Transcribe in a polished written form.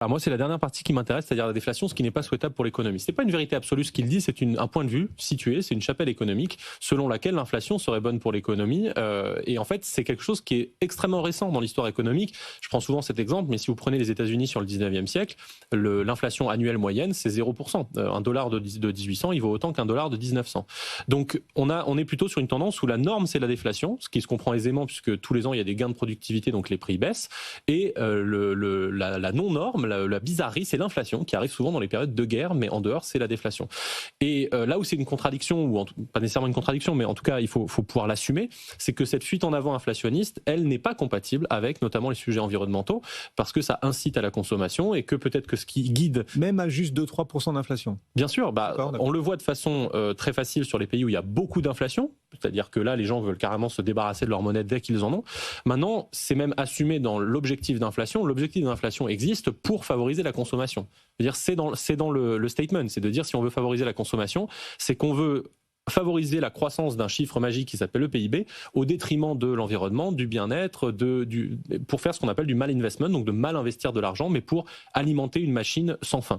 Alors moi, c'est la dernière partie qui m'intéresse, c'est-à-dire la déflation, ce qui n'est pas souhaitable pour l'économie. Ce n'est pas une vérité absolue ce qu'il dit, c'est un point de vue situé, c'est une chapelle économique selon laquelle l'inflation serait bonne pour l'économie. Et en fait, c'est quelque chose qui est extrêmement récent dans l'histoire économique. Je prends souvent cet exemple, mais si vous prenez les États-Unis sur le 19e siècle, l'inflation annuelle moyenne, c'est 0%. Un dollar de 1800, il vaut autant qu'un dollar de 1900. Donc on est plutôt sur une tendance où la norme, c'est la déflation, ce qui se comprend aisément puisque tous les ans, il y a des gains de productivité, donc les prix baissent. Et la non-norme, la bizarrerie, c'est l'inflation qui arrive souvent dans les périodes de guerre, mais en dehors, c'est la déflation. Et là où c'est une contradiction, ou pas nécessairement une contradiction, mais en tout cas, il faut pouvoir l'assumer, c'est que cette fuite en avant inflationniste, elle n'est pas compatible avec notamment les sujets environnementaux, parce que ça incite à la consommation et que peut-être que ce qui guide... Même à juste 2-3% d'inflation. Bien sûr, on le voit de façon très facile sur les pays où il y a beaucoup d'inflation, c'est-à-dire que là, les gens veulent carrément se débarrasser de leur monnaie dès qu'ils en ont. Maintenant, c'est même assumé dans l'objectif d'inflation. L'objectif d'inflation existe pour favoriser la consommation. C'est-à-dire, c'est dans le statement, c'est de dire si on veut favoriser la consommation, c'est qu'on veut favoriser la croissance d'un chiffre magique qui s'appelle le PIB au détriment de l'environnement, du bien-être, pour faire ce qu'on appelle du mal investment, donc de mal investir de l'argent, mais pour alimenter une machine sans fin.